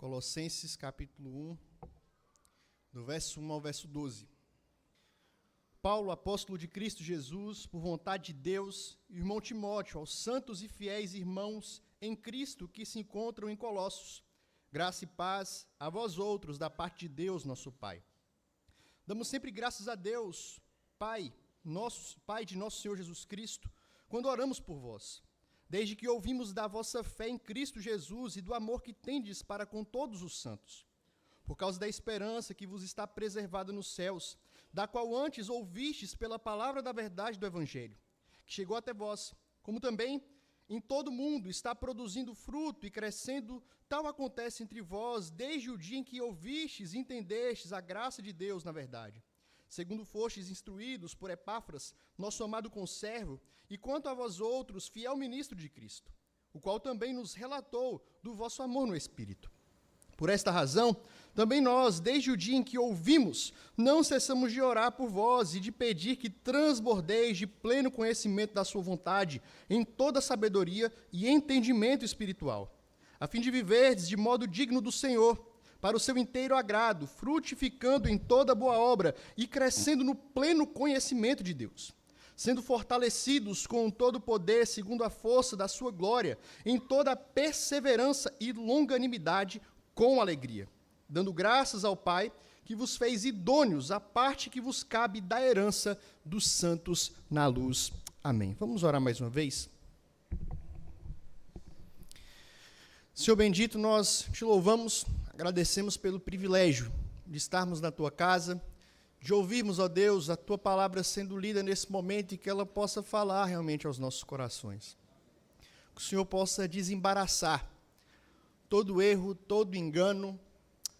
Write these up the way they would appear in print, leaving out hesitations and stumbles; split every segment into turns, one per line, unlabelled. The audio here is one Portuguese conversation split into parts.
Colossenses capítulo 1, do verso 1 ao verso 12. Paulo, apóstolo de Cristo Jesus, por vontade de Deus, irmão Timóteo, aos santos e fiéis irmãos em Cristo que se encontram em Colossos, graça e paz a vós outros, da parte de Deus, nosso Pai. Damos sempre graças a Deus, Pai de nosso Senhor Jesus Cristo, quando oramos por vós, desde que ouvimos da vossa fé em Cristo Jesus e do amor que tendes para com todos os santos, por causa da esperança que vos está preservada nos céus, da qual antes ouvistes pela palavra da verdade do Evangelho, que chegou até vós, como também em todo o mundo está produzindo fruto e crescendo, tal acontece entre vós, desde o dia em que ouvistes e entendestes a graça de Deus na verdade, segundo fostes instruídos por Epáfras, nosso amado conservo, e quanto a vós outros, fiel ministro de Cristo, o qual também nos relatou do vosso amor no Espírito. Por esta razão, também nós, desde o dia em que ouvimos, não cessamos de orar por vós e de pedir que transbordeis de pleno conhecimento da sua vontade, em toda sabedoria e entendimento espiritual, a fim de viverdes de modo digno do Senhor, para o seu inteiro agrado, frutificando em toda boa obra e crescendo no pleno conhecimento de Deus, sendo fortalecidos com todo o poder, segundo a força da sua glória, em toda a perseverança e longanimidade, com alegria, dando graças ao Pai, que vos fez idôneos à parte que vos cabe da herança dos santos na luz. Amém. Vamos orar mais uma vez? Senhor bendito, nós te louvamos, agradecemos pelo privilégio de estarmos na tua casa, de ouvirmos, ó Deus, a tua palavra sendo lida nesse momento e que ela possa falar realmente aos nossos corações. Que o Senhor possa desembaraçar todo erro, todo engano,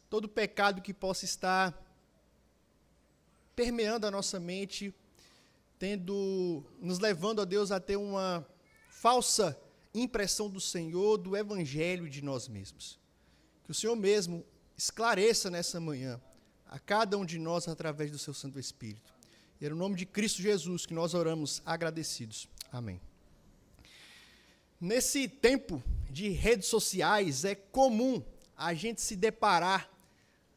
todo pecado que possa estar permeando a nossa mente, nos levando, ó Deus, a ter uma falsa impressão do Senhor, do Evangelho de nós mesmos. Que o Senhor mesmo esclareça nessa manhã a cada um de nós através do seu Santo Espírito. E é no nome de Cristo Jesus que nós oramos agradecidos. Amém. Nesse tempo de redes sociais, é comum a gente se deparar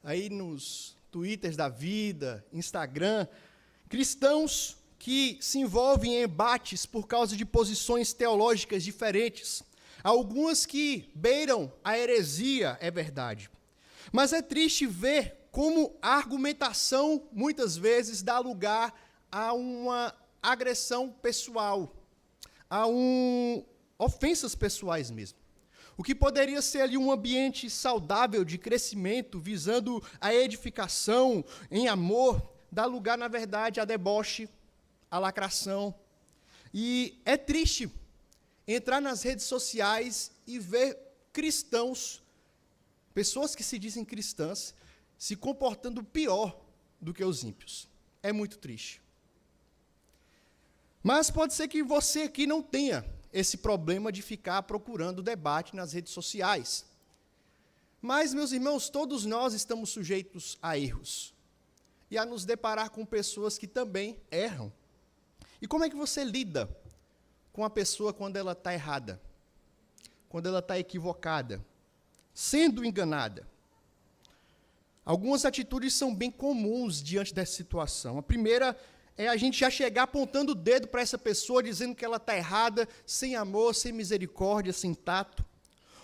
aí nos Twitters da vida, Instagram, cristãos que se envolvem em embates por causa de posições teológicas diferentes. Algumas que beiram a heresia, é verdade. Mas é triste ver como a argumentação, muitas vezes, dá lugar a uma agressão pessoal, ofensas pessoais mesmo. O que poderia ser ali um ambiente saudável de crescimento, visando a edificação em amor, dá lugar, na verdade, a deboche, a lacração. E é triste entrar nas redes sociais e ver cristãos, pessoas que se dizem cristãs, se comportando pior do que os ímpios. É muito triste. Mas pode ser que você aqui não tenha esse problema de ficar procurando debate nas redes sociais. Mas, meus irmãos, todos nós estamos sujeitos a erros e a nos deparar com pessoas que também erram. E como é que você lida com a pessoa quando ela está errada, quando ela está equivocada, sendo enganada? Algumas atitudes são bem comuns diante dessa situação. A primeira é a gente já chegar apontando o dedo para essa pessoa, dizendo que ela está errada, sem amor, sem misericórdia, sem tato.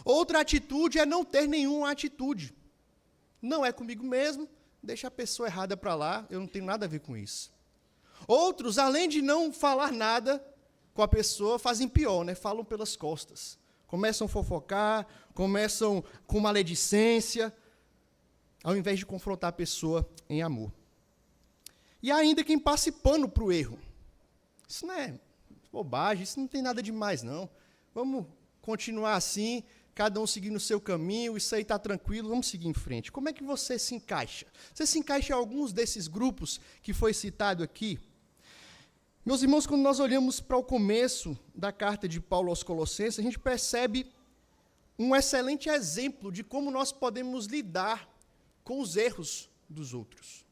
Outra atitude é não ter nenhuma atitude. Não é comigo mesmo, deixa a pessoa errada para lá, eu não tenho nada a ver com isso. Outros, além de não falar nada com a pessoa, fazem pior, falam pelas costas. Começam a fofocar, começam com maledicência, ao invés de confrontar a pessoa em amor. E ainda quem passe pano para o erro. Isso não é bobagem, isso não tem nada demais, não. Vamos continuar assim, cada um seguindo o seu caminho, isso aí está tranquilo, vamos seguir em frente. Como é que você se encaixa? Você se encaixa em alguns desses grupos que foi citado aqui? Meus irmãos, quando nós olhamos para o começo da carta de Paulo aos Colossenses, a gente percebe um excelente exemplo de como nós podemos lidar com os erros dos outros.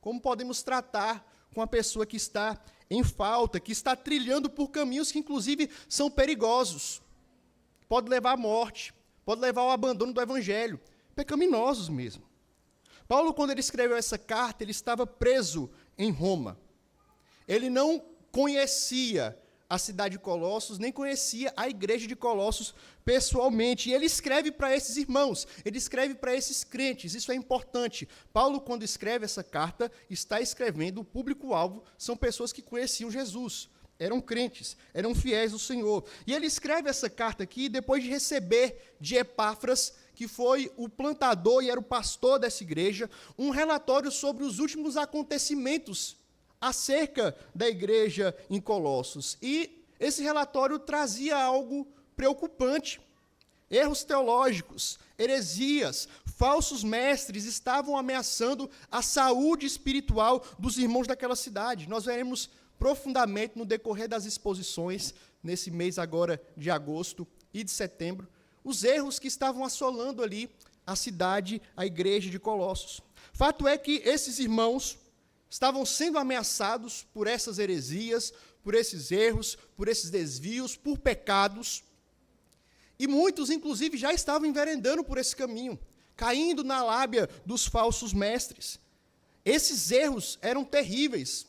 Como podemos tratar com a pessoa que está em falta, que está trilhando por caminhos que, inclusive, são perigosos. Pode levar à morte, pode levar ao abandono do Evangelho. pecaminosos mesmo. Paulo, quando ele escreveu essa carta, ele estava preso em Roma. Ele não conhecia a cidade de Colossos, nem conhecia a igreja de Colossos pessoalmente. E ele escreve para esses irmãos, ele escreve para esses crentes, isso é importante. Paulo, quando escreve essa carta, está escrevendo, o público-alvo são pessoas que conheciam Jesus, eram crentes, eram fiéis ao Senhor. E ele escreve essa carta aqui depois de receber de Epáfras, que foi o plantador e era o pastor dessa igreja, um relatório sobre os últimos acontecimentos acerca da igreja em Colossos. E esse relatório trazia algo preocupante. Erros teológicos, heresias, falsos mestres estavam ameaçando a saúde espiritual dos irmãos daquela cidade. Nós veremos profundamente no decorrer das exposições, nesse mês agora de agosto e de setembro, os erros que estavam assolando ali a cidade, a igreja de Colossos. Fato é que esses irmãos estavam sendo ameaçados por essas heresias, por esses erros, por esses desvios, por pecados. E muitos, inclusive, já estavam enveredando por esse caminho, caindo na lábia dos falsos mestres. Esses erros eram terríveis.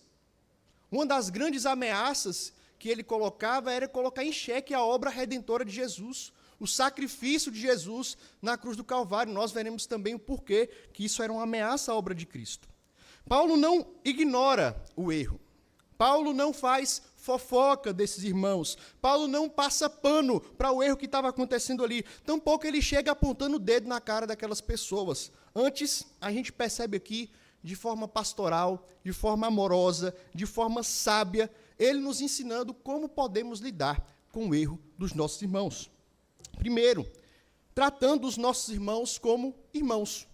Uma das grandes ameaças que ele colocava era colocar em xeque a obra redentora de Jesus, o sacrifício de Jesus na cruz do Calvário. Nós veremos também o porquê que isso era uma ameaça à obra de Cristo. Paulo não ignora o erro. Paulo não faz fofoca desses irmãos. Paulo não passa pano para o erro que estava acontecendo ali. Tampouco ele chega apontando o dedo na cara daquelas pessoas. Antes, a gente percebe aqui, de forma pastoral, de forma amorosa, de forma sábia, ele nos ensinando como podemos lidar com o erro dos nossos irmãos. Primeiro, tratando os nossos irmãos como irmãos.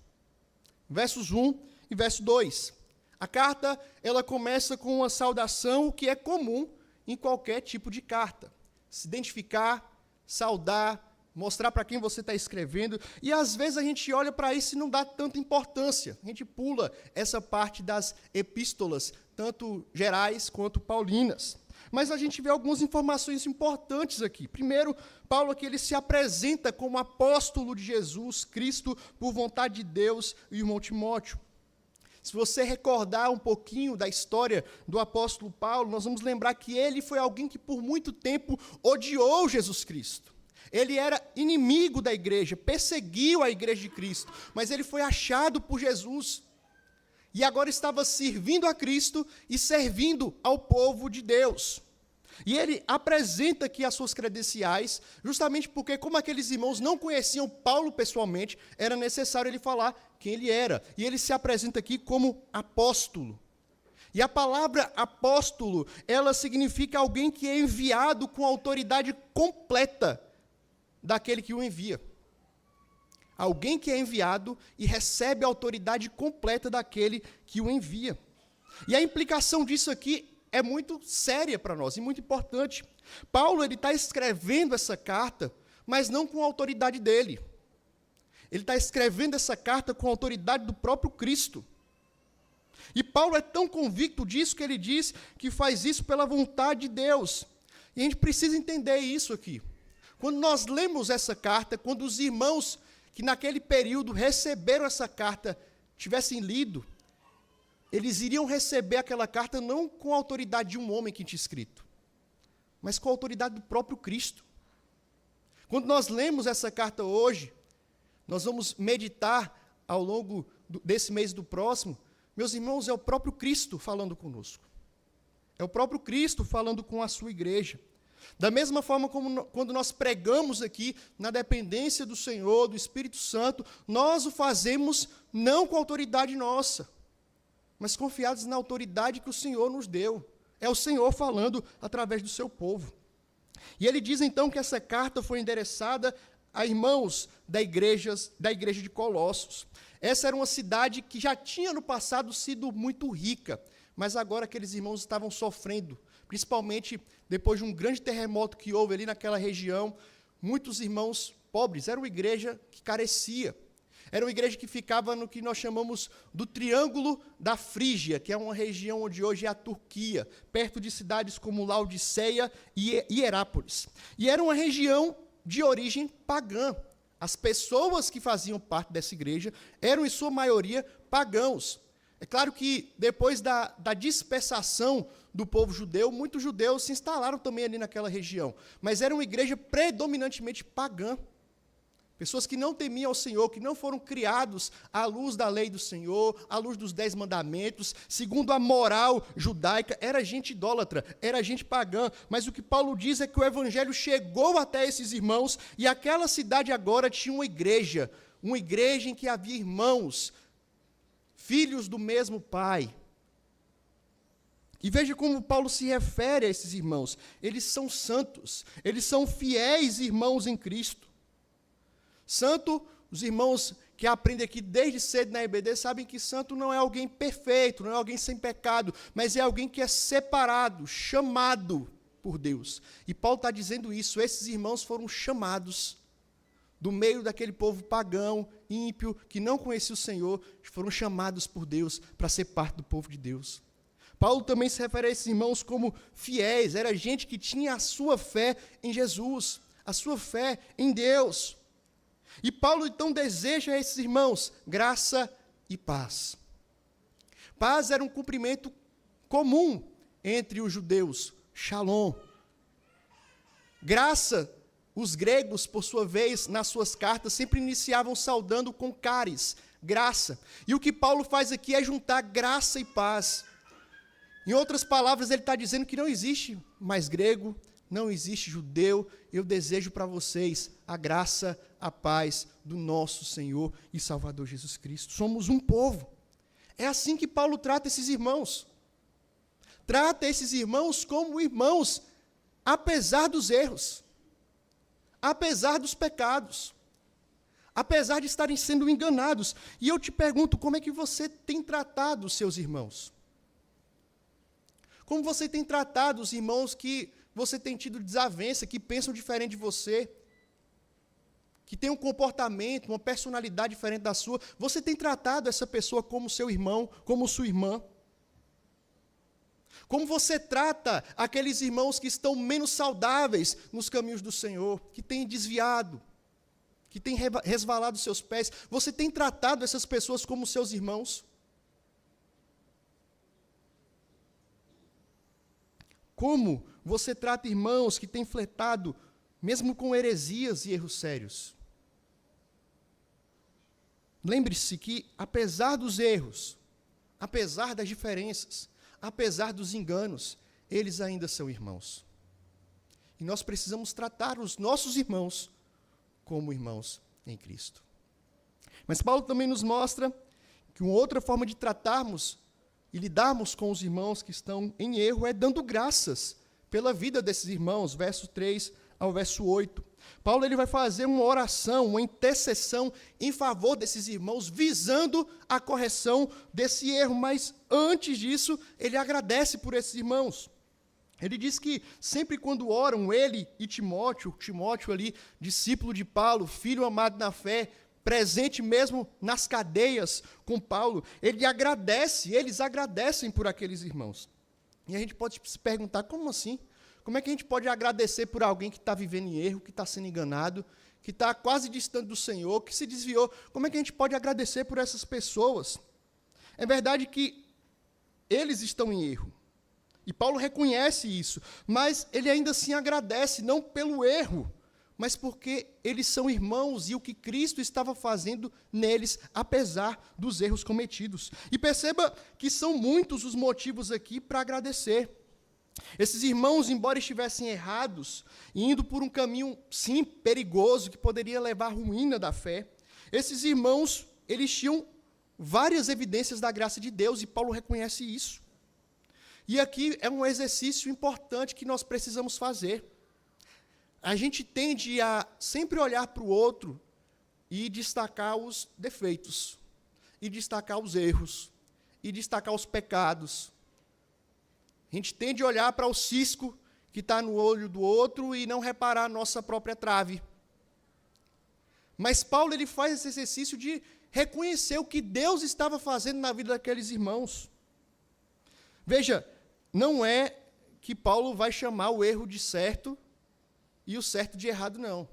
Versos 1 e verso 2. A carta, ela começa com uma saudação que é comum em qualquer tipo de carta. Se identificar, saudar, mostrar para quem você está escrevendo. E, às vezes, a gente olha para isso e não dá tanta importância. A gente pula essa parte das epístolas, tanto gerais quanto paulinas. Mas a gente vê algumas informações importantes aqui. Primeiro, Paulo aqui ele se apresenta como apóstolo de Jesus Cristo por vontade de Deus e o irmão Timóteo. Se você recordar um pouquinho da história do apóstolo Paulo, nós vamos lembrar que ele foi alguém que por muito tempo odiou Jesus Cristo. Ele era inimigo da igreja, perseguiu a igreja de Cristo, mas ele foi achado por Jesus. E agora estava servindo a Cristo e servindo ao povo de Deus. E ele apresenta aqui as suas credenciais, justamente porque, como aqueles irmãos não conheciam Paulo pessoalmente, era necessário ele falar quem ele era. E ele se apresenta aqui como apóstolo. E a palavra apóstolo, ela significa alguém que é enviado com a autoridade completa daquele que o envia. Alguém que é enviado e recebe a autoridade completa daquele que o envia. E a implicação disso aqui é muito séria para nós e muito importante. Paulo ele está escrevendo essa carta, mas não com a autoridade dele. Ele está escrevendo essa carta com a autoridade do próprio Cristo. E Paulo é tão convicto disso que ele diz que faz isso pela vontade de Deus. E a gente precisa entender isso aqui. Quando nós lemos essa carta, quando os irmãos que naquele período receberam essa carta tivessem lido, eles iriam receber aquela carta não com a autoridade de um homem que tinha escrito, mas com a autoridade do próprio Cristo. Quando nós lemos essa carta hoje, nós vamos meditar ao longo desse mês e do próximo, meus irmãos, é o próprio Cristo falando conosco. É o próprio Cristo falando com a sua igreja. Da mesma forma como quando nós pregamos aqui na dependência do Senhor, do Espírito Santo, nós o fazemos não com autoridade nossa, mas confiados na autoridade que o Senhor nos deu. É o Senhor falando através do seu povo. E ele diz então que essa carta foi endereçada a irmãos da igreja de Colossos. Essa era uma cidade que já tinha no passado sido muito rica, mas agora aqueles irmãos estavam sofrendo, principalmente depois de um grande terremoto que houve ali naquela região. Muitos irmãos pobres, era uma igreja que carecia. Era uma igreja que ficava no que nós chamamos do Triângulo da Frígia, que é uma região onde hoje é a Turquia, perto de cidades como Laodiceia e Hierápolis. E era uma região de origem pagã. As pessoas que faziam parte dessa igreja eram, em sua maioria, pagãos. É claro que, depois da dispersação do povo judeu, muitos judeus se instalaram também ali naquela região. Mas era uma igreja predominantemente pagã. Pessoas que não temiam ao Senhor, que não foram criados à luz da lei do Senhor, à luz dos 10 mandamentos, segundo a moral judaica, era gente idólatra, era gente pagã. Mas o que Paulo diz é que o evangelho chegou até esses irmãos, e aquela cidade agora tinha uma igreja em que havia irmãos, filhos do mesmo pai. E veja como Paulo se refere a esses irmãos. Eles são santos, eles são fiéis irmãos em Cristo. Santo, os irmãos que aprendem aqui desde cedo na EBD sabem que santo não é alguém perfeito, não é alguém sem pecado, mas é alguém que é separado, chamado por Deus. E Paulo está dizendo isso, esses irmãos foram chamados do meio daquele povo pagão, ímpio, que não conhecia o Senhor, foram chamados por Deus para ser parte do povo de Deus. Paulo também se refere a esses irmãos como fiéis, era gente que tinha a sua fé em Jesus, a sua fé em Deus. E Paulo, então, deseja a esses irmãos graça e paz. Paz era um cumprimento comum entre os judeus, shalom. Graça, os gregos, por sua vez, nas suas cartas, sempre iniciavam saudando com caris, graça. E o que Paulo faz aqui é juntar graça e paz. Em outras palavras, ele está dizendo que não existe mais grego, não existe judeu, eu desejo para vocês a graça, a paz do nosso Senhor e Salvador Jesus Cristo. Somos um povo. É assim que Paulo trata esses irmãos. Trata esses irmãos como irmãos, apesar dos erros, apesar dos pecados, apesar de estarem sendo enganados. E eu te pergunto, como é que você tem tratado os seus irmãos? Como você tem tratado os irmãos que você tem tido desavença, que pensam diferente de você, que tem um comportamento, uma personalidade diferente da sua? Você tem tratado essa pessoa como seu irmão, como sua irmã? Como você trata aqueles irmãos que estão menos saudáveis nos caminhos do Senhor, que têm desviado, que têm resvalado seus pés? Você tem tratado essas pessoas como seus irmãos? Como você trata irmãos que têm flertado, mesmo com heresias e erros sérios? Lembre-se que, apesar dos erros, apesar das diferenças, apesar dos enganos, eles ainda são irmãos. E nós precisamos tratar os nossos irmãos como irmãos em Cristo. Mas Paulo também nos mostra que uma outra forma de tratarmos e lidarmos com os irmãos que estão em erro é dando graças pela vida desses irmãos, verso 3 ao verso 8. Paulo ele vai fazer uma oração, uma intercessão em favor desses irmãos, visando a correção desse erro, mas antes disso, ele agradece por esses irmãos. Ele diz que sempre quando oram, ele e Timóteo ali, discípulo de Paulo, filho amado na fé, presente mesmo nas cadeias com Paulo, eles agradecem por aqueles irmãos. E a gente pode se perguntar, como assim? Como é que a gente pode agradecer por alguém que está vivendo em erro, que está sendo enganado, que está quase distante do Senhor, que se desviou? Como é que a gente pode agradecer por essas pessoas? É verdade que eles estão em erro, e Paulo reconhece isso, mas ele ainda assim agradece, não pelo erro, mas porque eles são irmãos e o que Cristo estava fazendo neles, apesar dos erros cometidos. E perceba que são muitos os motivos aqui para agradecer. Esses irmãos, embora estivessem errados, indo por um caminho, sim, perigoso, que poderia levar à ruína da fé, esses irmãos, eles tinham várias evidências da graça de Deus, e Paulo reconhece isso. E aqui é um exercício importante que nós precisamos fazer. A gente tende a sempre olhar para o outro e destacar os defeitos, e destacar os erros, e destacar os pecados. A gente tende a olhar para o cisco que está no olho do outro e não reparar a nossa própria trave. Mas Paulo ele faz esse exercício de reconhecer o que Deus estava fazendo na vida daqueles irmãos. Veja, não é que Paulo vai chamar o erro de certo e o certo de errado, não.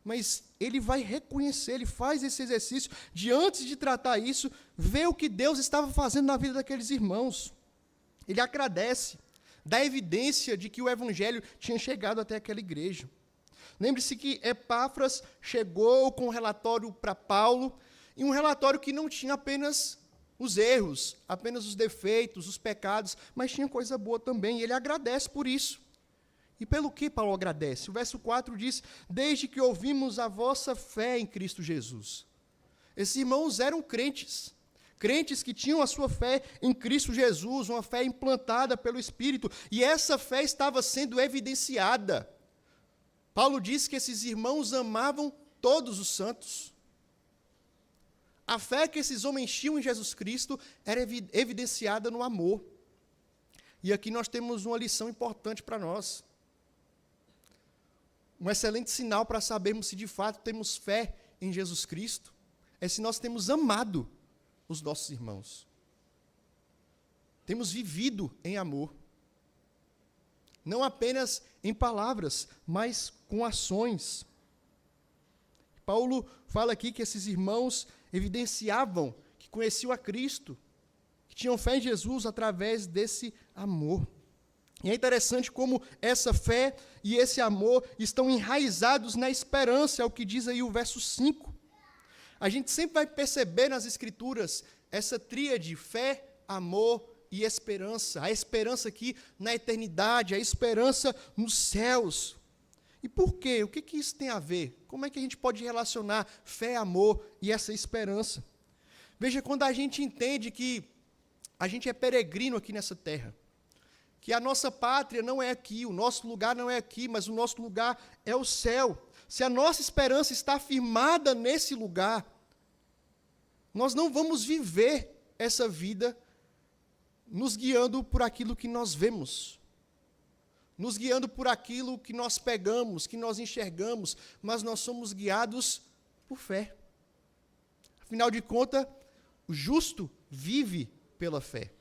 Mas ele vai reconhecer, ele faz esse exercício de, antes de tratar isso, ver o que Deus estava fazendo na vida daqueles irmãos. Ele agradece, dá evidência de que o evangelho tinha chegado até aquela igreja. Lembre-se que Epáfras chegou com um relatório para Paulo, e um relatório que não tinha apenas os erros, apenas os defeitos, os pecados, mas tinha coisa boa também, e ele agradece por isso. E pelo que Paulo agradece? O verso 4 diz, desde que ouvimos a vossa fé em Cristo Jesus. Esses irmãos eram crentes que tinham a sua fé em Cristo Jesus, uma fé implantada pelo Espírito, e essa fé estava sendo evidenciada. Paulo diz que esses irmãos amavam todos os santos. A fé que esses homens tinham em Jesus Cristo era evidenciada no amor. E aqui nós temos uma lição importante para nós. Um excelente sinal para sabermos se de fato temos fé em Jesus Cristo é se nós temos amado os nossos irmãos. Temos vivido em amor. Não apenas em palavras, mas com ações. Paulo fala aqui que esses irmãos evidenciavam que conheciam a Cristo, que tinham fé em Jesus através desse amor. E é interessante como essa fé e esse amor estão enraizados na esperança, é o que diz aí o verso 5. A gente sempre vai perceber nas Escrituras essa tríade, fé, amor e esperança. A esperança aqui na eternidade, a esperança nos céus. E por quê? O que isso tem a ver? Como é que a gente pode relacionar fé, amor e essa esperança? Veja, quando a gente entende que a gente é peregrino aqui nessa terra, que a nossa pátria não é aqui, o nosso lugar não é aqui, mas o nosso lugar é o céu. Se a nossa esperança está firmada nesse lugar, nós não vamos viver essa vida nos guiando por aquilo que nós vemos, nos guiando por aquilo que nós pegamos, que nós enxergamos, mas nós somos guiados por fé. Afinal de contas, o justo vive pela fé.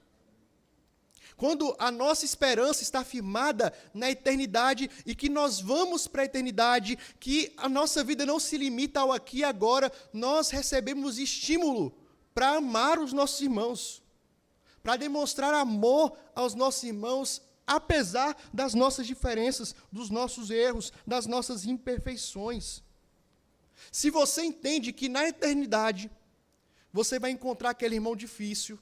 Quando a nossa esperança está firmada na eternidade e que nós vamos para a eternidade, que a nossa vida não se limita ao aqui e agora, nós recebemos estímulo para amar os nossos irmãos, para demonstrar amor aos nossos irmãos, apesar das nossas diferenças, dos nossos erros, das nossas imperfeições. Se você entende que na eternidade você vai encontrar aquele irmão difícil,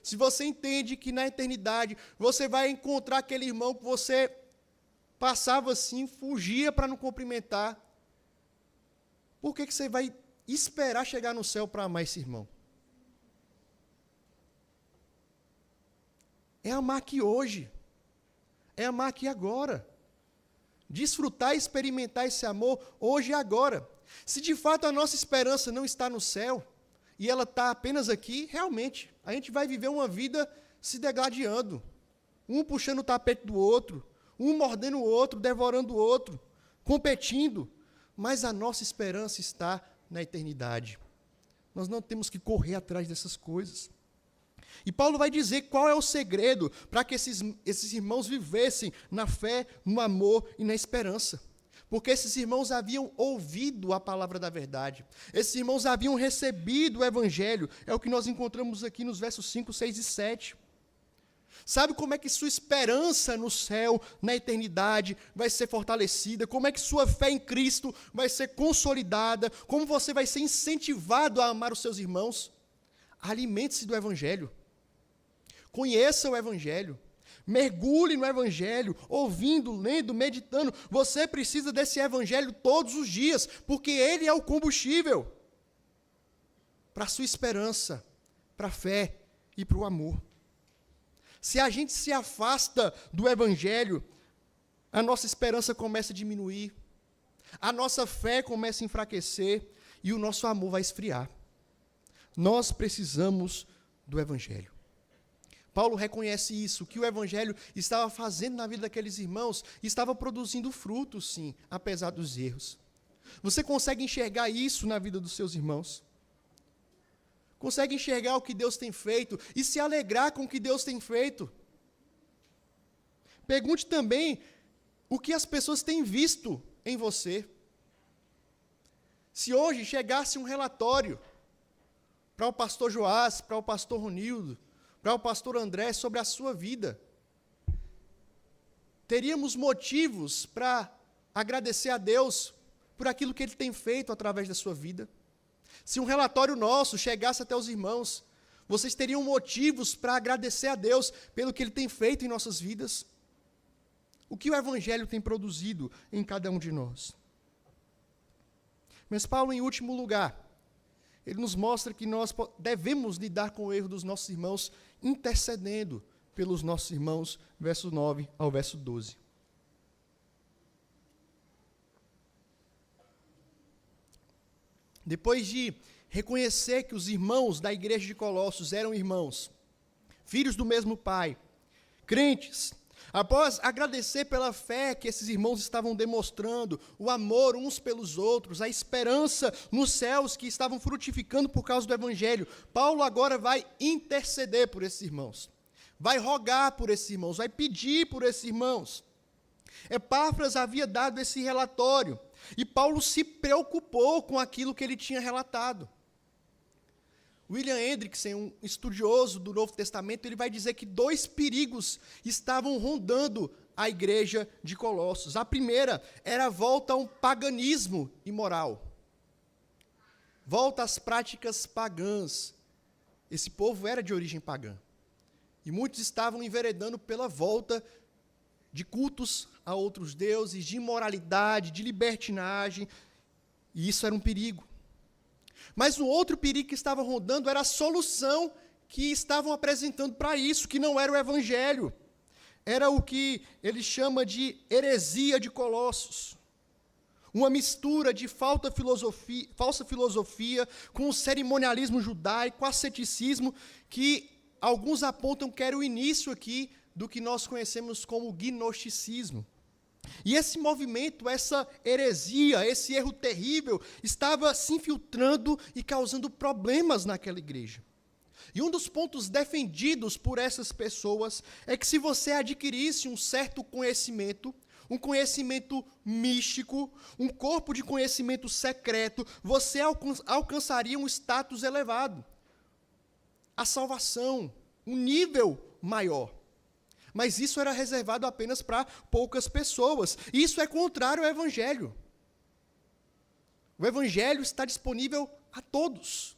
se você entende que na eternidade você vai encontrar aquele irmão que você passava assim, fugia para não cumprimentar, por que você vai esperar chegar no céu para amar esse irmão? É amar aqui hoje, é amar aqui agora, desfrutar e experimentar esse amor hoje e agora. Se de fato a nossa esperança não está no céu, e ela está apenas aqui, realmente, a gente vai viver uma vida se degladiando, um puxando o tapete do outro, um mordendo o outro, devorando o outro, competindo, mas a nossa esperança está na eternidade. Nós não temos que correr atrás dessas coisas. E Paulo vai dizer qual é o segredo para que esses irmãos vivessem na fé, no amor e na esperança. Porque esses irmãos haviam ouvido a palavra da verdade. Esses irmãos haviam recebido o evangelho. É o que nós encontramos aqui nos versos 5, 6 e 7. Sabe como é que sua esperança no céu, na eternidade, vai ser fortalecida? Como é que sua fé em Cristo vai ser consolidada? Como você vai ser incentivado a amar os seus irmãos? Alimente-se do evangelho. Conheça o evangelho. Mergulhe no evangelho, ouvindo, lendo, meditando. Você precisa desse evangelho todos os dias, porque ele é o combustível para a sua esperança, para a fé e para o amor. Se a gente se afasta do evangelho, a nossa esperança começa a diminuir, a nossa fé começa a enfraquecer e o nosso amor vai esfriar. Nós precisamos do evangelho. Paulo reconhece isso, que o evangelho estava fazendo na vida daqueles irmãos, e estava produzindo frutos, sim, apesar dos erros. Você consegue enxergar isso na vida dos seus irmãos? Consegue enxergar o que Deus tem feito e se alegrar com o que Deus tem feito? Pergunte também o que as pessoas têm visto em você. Se hoje chegasse um relatório para o pastor Joás, para o pastor Ronildo, para o pastor André sobre a sua vida, teríamos motivos para agradecer a Deus por aquilo que Ele tem feito através da sua vida. Se um relatório nosso chegasse até os irmãos, vocês teriam motivos para agradecer a Deus pelo que Ele tem feito em nossas vidas. O que o Evangelho tem produzido em cada um de nós. Mas Paulo, em último lugar, ele nos mostra que nós devemos lidar com o erro dos nossos irmãos, intercedendo pelos nossos irmãos, verso 9 ao verso 12. Depois de reconhecer que os irmãos da igreja de Colossos eram irmãos, filhos do mesmo pai, crentes, após agradecer pela fé que esses irmãos estavam demonstrando, o amor uns pelos outros, a esperança nos céus que estavam frutificando por causa do Evangelho, Paulo agora vai interceder por esses irmãos, vai rogar por esses irmãos, vai pedir por esses irmãos. Epáfras havia dado esse relatório, e Paulo se preocupou com aquilo que ele tinha relatado. William Hendrickson, um estudioso do Novo Testamento, ele vai dizer que 2 perigos estavam rondando a igreja de Colossos. A primeira era a volta a um paganismo imoral. Volta às práticas pagãs. Esse povo era de origem pagã. E muitos estavam enveredando pela volta de cultos a outros deuses, de imoralidade, de libertinagem. E isso era um perigo. Mas um outro perigo que estava rondando era a solução que estavam apresentando para isso, que não era o Evangelho. Era o que ele chama de heresia de Colossos. Uma mistura de falsa filosofia com o cerimonialismo judaico, asceticismo, que alguns apontam que era o início aqui do que nós conhecemos como gnosticismo. E esse movimento, essa heresia, esse erro terrível, estava se infiltrando e causando problemas naquela igreja. E um dos pontos defendidos por essas pessoas é que se você adquirisse um certo conhecimento, um conhecimento místico, um corpo de conhecimento secreto, você alcançaria um status elevado, a salvação, um nível maior. Mas isso era reservado apenas para poucas pessoas. E isso é contrário ao Evangelho. O Evangelho está disponível a todos.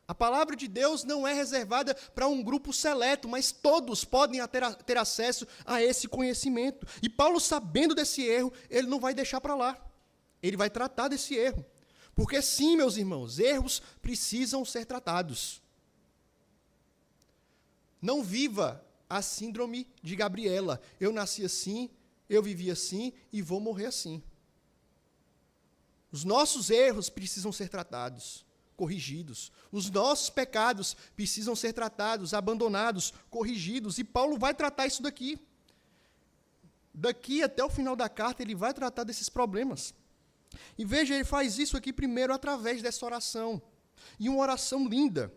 A palavra de Deus não é reservada para um grupo seleto, mas todos podem ter acesso a esse conhecimento. E Paulo, sabendo desse erro, ele não vai deixar para lá. Ele vai tratar desse erro. Porque sim, meus irmãos, erros precisam ser tratados. Não viva a síndrome de Gabriela. Eu nasci assim, eu vivi assim e vou morrer assim. Os nossos erros precisam ser tratados, corrigidos. Os nossos pecados precisam ser tratados, abandonados, corrigidos. E Paulo vai tratar isso daqui. Daqui até o final da carta, ele vai tratar desses problemas. E veja, ele faz isso aqui primeiro através dessa oração. E uma oração linda.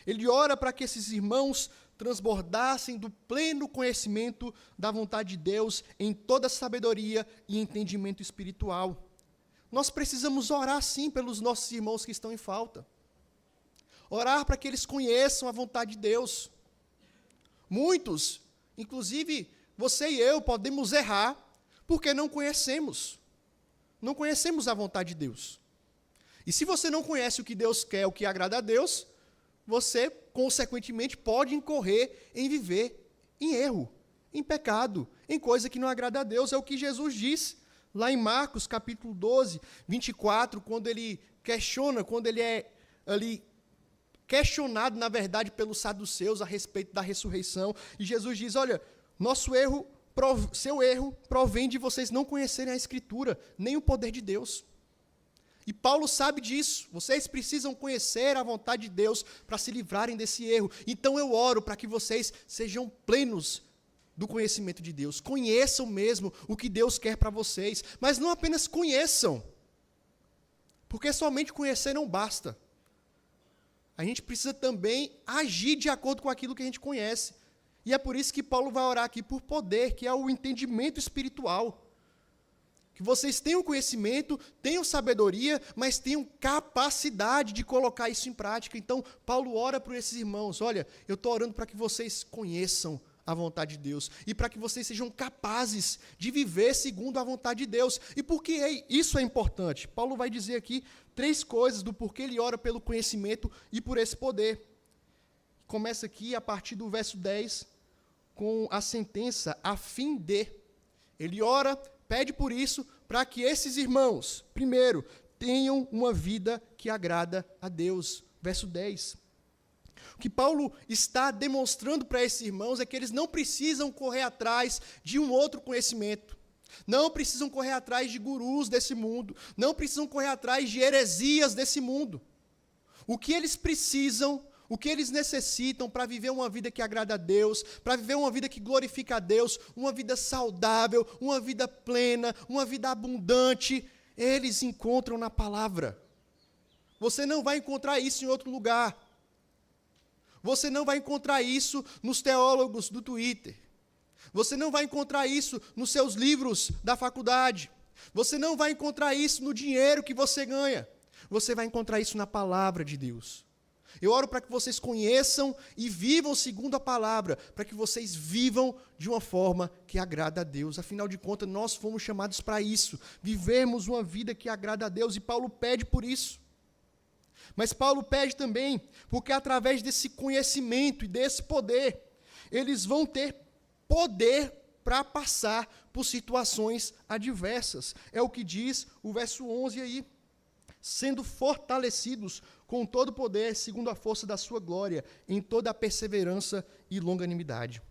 Ele ora para que esses irmãos transbordassem do pleno conhecimento da vontade de Deus em toda sabedoria e entendimento espiritual. Nós precisamos orar, sim, pelos nossos irmãos que estão em falta. Orar para que eles conheçam a vontade de Deus. Muitos, inclusive você e eu, podemos errar porque não conhecemos. Não conhecemos a vontade de Deus. E se você não conhece o que Deus quer, o que agrada a Deus, você, consequentemente, pode incorrer em viver em erro, em pecado, em coisa que não agrada a Deus. É o que Jesus diz lá em Marcos, capítulo 12, 24, quando ele questiona, quando ele é ali questionado, na verdade, pelos saduceus a respeito da ressurreição. E Jesus diz, olha, seu erro provém de vocês não conhecerem a Escritura, nem o poder de Deus. E Paulo sabe disso. Vocês precisam conhecer a vontade de Deus para se livrarem desse erro. Então eu oro para que vocês sejam plenos do conhecimento de Deus. Conheçam mesmo o que Deus quer para vocês. Mas não apenas conheçam. Porque somente conhecer não basta. A gente precisa também agir de acordo com aquilo que a gente conhece. E é por isso que Paulo vai orar aqui por poder, que é o entendimento espiritual. Que vocês tenham conhecimento, tenham sabedoria, mas tenham capacidade de colocar isso em prática. Então, Paulo ora por esses irmãos. Olha, eu estou orando para que vocês conheçam a vontade de Deus e para que vocês sejam capazes de viver segundo a vontade de Deus. E por que isso é importante? Paulo vai dizer aqui 3 coisas do porquê ele ora pelo conhecimento e por esse poder. Começa aqui a partir do verso 10 com a sentença a fim de. Ele ora, pede por isso, para que esses irmãos, primeiro, tenham uma vida que agrada a Deus. Verso 10. O que Paulo está demonstrando para esses irmãos é que eles não precisam correr atrás de um outro conhecimento. Não precisam correr atrás de gurus desse mundo. Não precisam correr atrás de heresias desse mundo. O que eles precisam, o que eles necessitam para viver uma vida que agrada a Deus, para viver uma vida que glorifica a Deus, uma vida saudável, uma vida plena, uma vida abundante, eles encontram na palavra. Você não vai encontrar isso em outro lugar. Você não vai encontrar isso nos teólogos do Twitter. Você não vai encontrar isso nos seus livros da faculdade. Você não vai encontrar isso no dinheiro que você ganha. Você vai encontrar isso na palavra de Deus. Eu oro para que vocês conheçam e vivam segundo a palavra, para que vocês vivam de uma forma que agrada a Deus. Afinal de contas, nós fomos chamados para isso, vivermos uma vida que agrada a Deus, e Paulo pede por isso. Mas Paulo pede também, porque através desse conhecimento e desse poder, eles vão ter poder para passar por situações adversas. É o que diz o verso 11 aí. Sendo fortalecidos com todo o poder, segundo a força da sua glória, em toda a perseverança e longanimidade.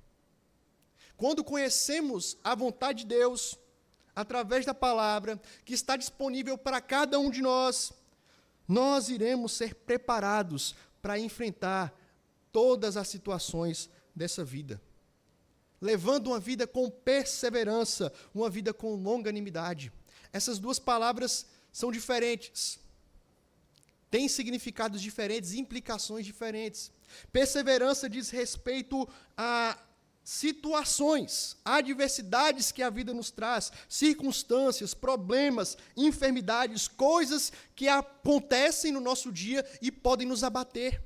Quando conhecemos a vontade de Deus, através da palavra, que está disponível para cada um de nós, nós iremos ser preparados para enfrentar todas as situações dessa vida, levando uma vida com perseverança, uma vida com longanimidade. Essas 2 palavras são diferentes, têm significados diferentes, implicações diferentes. Perseverança diz respeito a situações, adversidades que a vida nos traz, circunstâncias, problemas, enfermidades, coisas que acontecem no nosso dia e podem nos abater.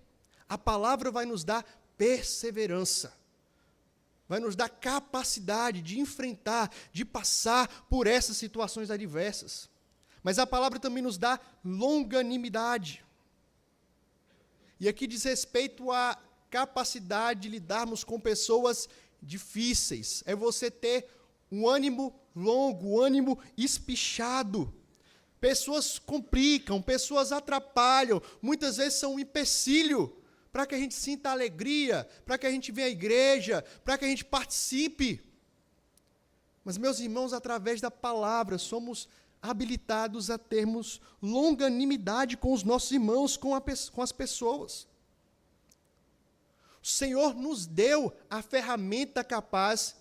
A palavra vai nos dar perseverança, vai nos dar capacidade de enfrentar, de passar por essas situações adversas. Mas a palavra também nos dá longanimidade. E aqui diz respeito à capacidade de lidarmos com pessoas difíceis. É você ter um ânimo longo, um ânimo espichado. Pessoas complicam, pessoas atrapalham, muitas vezes são um empecilho para que a gente sinta alegria, para que a gente venha à igreja, para que a gente participe. Mas, meus irmãos, através da palavra, somos habilitados a termos longanimidade com os nossos irmãos, com as pessoas. O Senhor nos deu a ferramenta capaz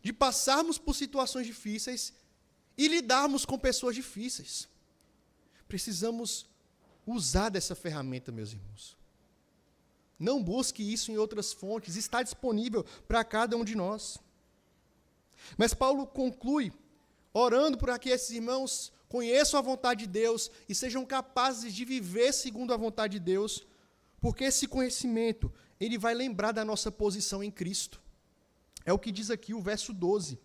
de passarmos por situações difíceis e lidarmos com pessoas difíceis. Precisamos usar dessa ferramenta, meus irmãos. Não busque isso em outras fontes, está disponível para cada um de nós. Mas Paulo conclui orando para que esses irmãos conheçam a vontade de Deus e sejam capazes de viver segundo a vontade de Deus, porque esse conhecimento, ele vai lembrar da nossa posição em Cristo. É o que diz aqui o verso 12.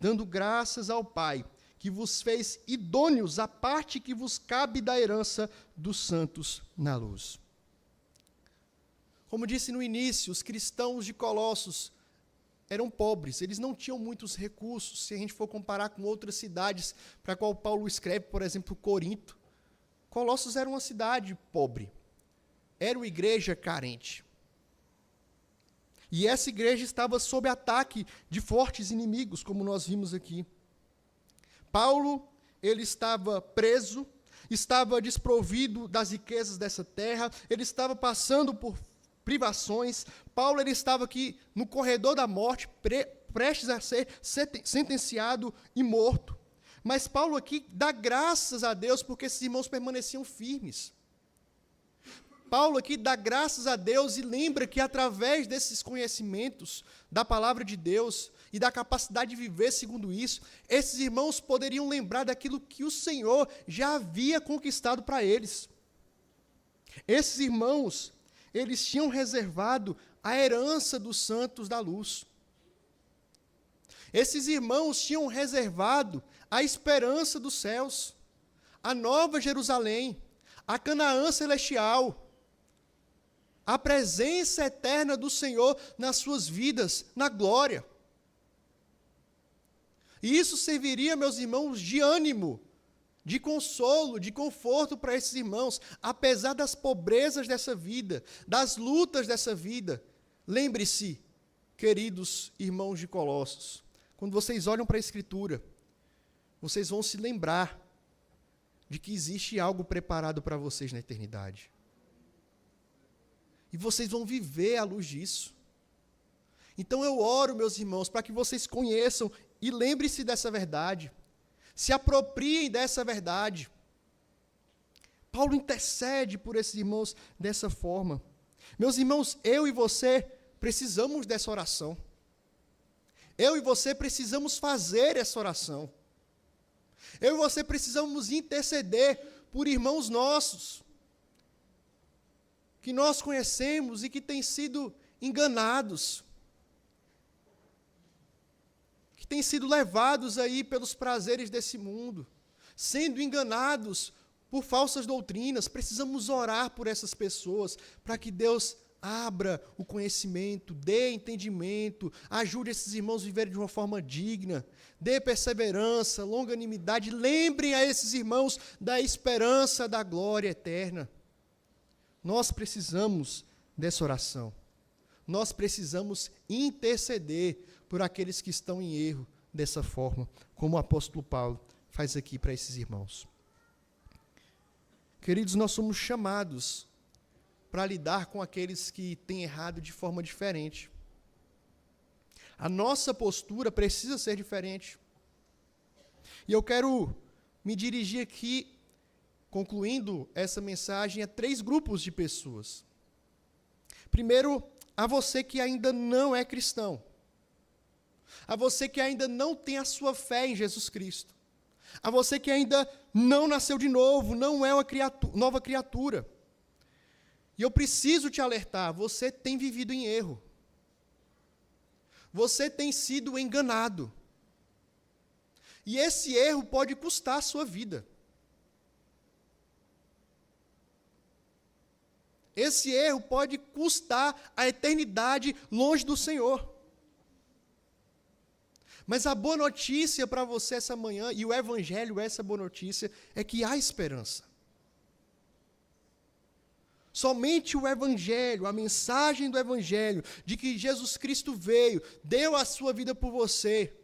Dando graças ao Pai, que vos fez idôneos à parte que vos cabe da herança dos santos na luz. Como disse no início, os cristãos de Colossos eram pobres, eles não tinham muitos recursos, se a gente for comparar com outras cidades para a qual Paulo escreve, por exemplo, Corinto. Colossos era uma cidade pobre, era uma igreja carente. E essa igreja estava sob ataque de fortes inimigos, como nós vimos aqui. Paulo, ele estava preso, estava desprovido das riquezas dessa terra, ele estava passando por privações. Paulo, ele estava aqui no corredor da morte, prestes a ser sentenciado e morto. Mas Paulo aqui dá graças a Deus porque esses irmãos permaneciam firmes. Paulo aqui dá graças a Deus e lembra que através desses conhecimentos da palavra de Deus e da capacidade de viver segundo isso, esses irmãos poderiam lembrar daquilo que o Senhor já havia conquistado para eles. Esses irmãos, eles tinham reservado a herança dos santos da luz. Esses irmãos tinham reservado a esperança dos céus, a nova Jerusalém, a Canaã celestial, a presença eterna do Senhor nas suas vidas, na glória. E isso serviria, meus irmãos, de ânimo, de consolo, de conforto para esses irmãos, apesar das pobrezas dessa vida, das lutas dessa vida. Lembre-se, queridos irmãos de Colossos, quando vocês olham para a Escritura, vocês vão se lembrar de que existe algo preparado para vocês na eternidade. E vocês vão viver à luz disso. Então eu oro, meus irmãos, para que vocês conheçam e lembrem-se dessa verdade. Se apropriem dessa verdade. Paulo intercede por esses irmãos dessa forma. Meus irmãos, eu e você precisamos dessa oração. Eu e você precisamos fazer essa oração. Eu e você precisamos interceder por irmãos nossos, que nós conhecemos e que têm sido enganados, que têm sido levados aí pelos prazeres desse mundo, sendo enganados por falsas doutrinas. Precisamos orar por essas pessoas, para que Deus abra o conhecimento, dê entendimento, ajude esses irmãos a viverem de uma forma digna, dê perseverança, longanimidade. Lembrem a esses irmãos da esperança da glória eterna. Nós precisamos dessa oração. Nós precisamos interceder por aqueles que estão em erro dessa forma, como o apóstolo Paulo faz aqui para esses irmãos. Queridos, nós somos chamados para lidar com aqueles que têm errado de forma diferente. A nossa postura precisa ser diferente. E eu quero me dirigir aqui, concluindo essa mensagem, a 3 grupos de pessoas. Primeiro, a você que ainda não é cristão. A você que ainda não tem a sua fé em Jesus Cristo. A você que ainda não nasceu de novo, não é uma nova criatura. E eu preciso te alertar, você tem vivido em erro. Você tem sido enganado. E esse erro pode custar a sua vida. Esse erro pode custar a eternidade longe do Senhor. Mas a boa notícia para você essa manhã, e o Evangelho, essa boa notícia, é que há esperança. Somente o Evangelho, a mensagem do Evangelho, de que Jesus Cristo veio, deu a sua vida por você,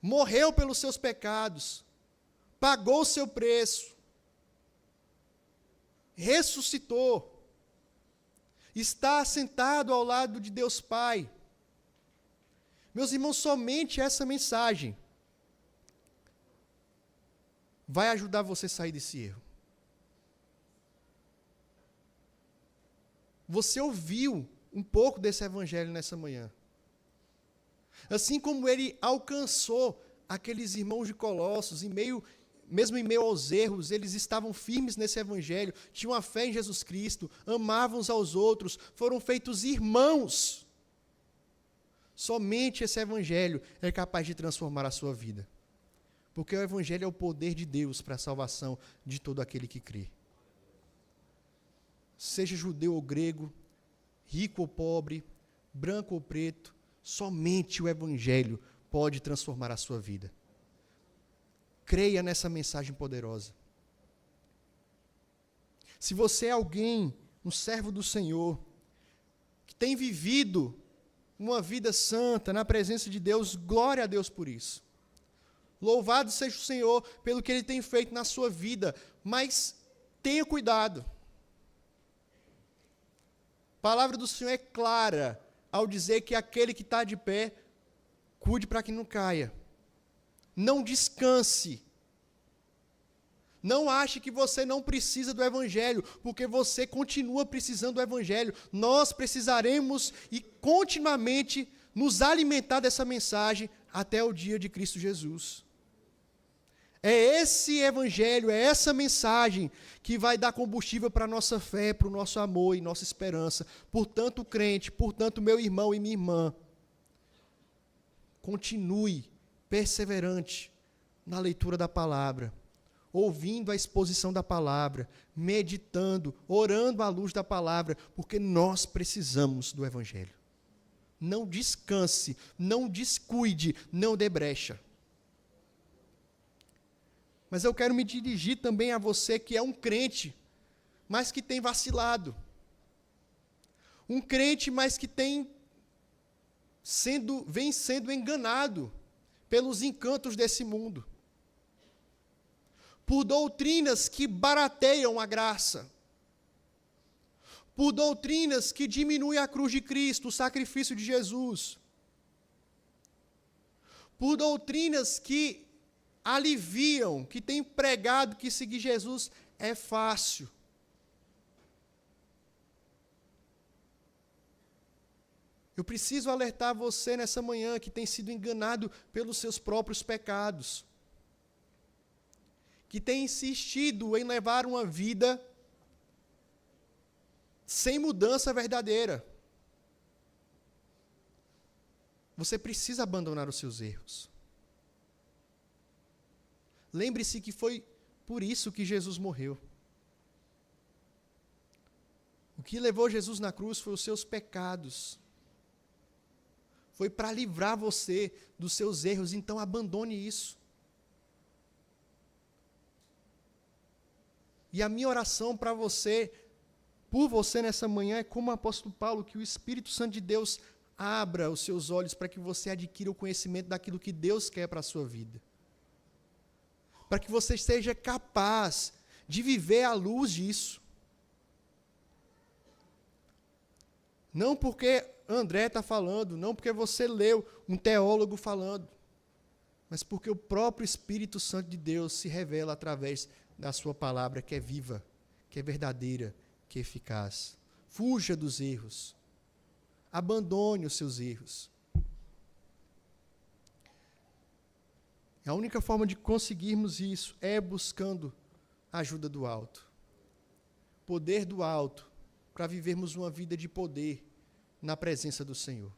morreu pelos seus pecados, pagou o seu preço, ressuscitou, está sentado ao lado de Deus Pai. Meus irmãos, somente essa mensagem vai ajudar você a sair desse erro. Você ouviu um pouco desse evangelho nessa manhã. Assim como ele alcançou aqueles irmãos de Colossos, mesmo em meio aos erros, eles estavam firmes nesse evangelho, tinham a fé em Jesus Cristo, amavam uns aos outros, foram feitos irmãos. Somente esse evangelho é capaz de transformar a sua vida. Porque o evangelho é o poder de Deus para a salvação de todo aquele que crê. Seja judeu ou grego, rico ou pobre, branco ou preto, somente o evangelho pode transformar a sua vida. Creia nessa mensagem poderosa. Se você é alguém, um servo do Senhor, que tem vivido uma vida santa na presença de Deus, glória a Deus por isso. Louvado seja o Senhor pelo que Ele tem feito na sua vida, mas tenha cuidado. A palavra do Senhor é clara ao dizer que aquele que está de pé, cuide para que não caia. Não descanse. Não ache que você não precisa do Evangelho, porque você continua precisando do Evangelho. Nós precisaremos e continuamente nos alimentar dessa mensagem até o dia de Cristo Jesus. É esse Evangelho, é essa mensagem que vai dar combustível para a nossa fé, para o nosso amor e nossa esperança. Portanto, crente, portanto, meu irmão e minha irmã, continue perseverante na leitura da palavra, ouvindo a exposição da palavra, meditando, orando à luz da palavra, porque nós precisamos do Evangelho. Não descanse, não descuide, não dê brecha. Mas eu quero me dirigir também a você que é um crente, mas que tem vacilado. Um crente, mas que vem sendo enganado pelos encantos desse mundo. Por doutrinas que barateiam a graça. Por doutrinas que diminuem a cruz de Cristo, o sacrifício de Jesus. Por doutrinas que aliviam, que têm pregado que seguir Jesus é fácil. Eu preciso alertar você nessa manhã que tem sido enganado pelos seus próprios pecados, que tem insistido em levar uma vida sem mudança verdadeira. Você precisa abandonar os seus erros. Lembre-se que foi por isso que Jesus morreu. O que levou Jesus na cruz foi os seus pecados. Foi para livrar você dos seus erros, então abandone isso. E a minha oração para você, por você nessa manhã, é como o apóstolo Paulo, que o Espírito Santo de Deus abra os seus olhos para que você adquira o conhecimento daquilo que Deus quer para a sua vida. Para que você seja capaz de viver à luz disso. Não porque André está falando, não porque você leu um teólogo falando, mas porque o próprio Espírito Santo de Deus se revela através da sua palavra, que é viva, que é verdadeira, que é eficaz. Fuja dos erros. Abandone os seus erros. A única forma de conseguirmos isso é buscando a ajuda do alto. Poder do alto, para vivermos uma vida de poder na presença do Senhor.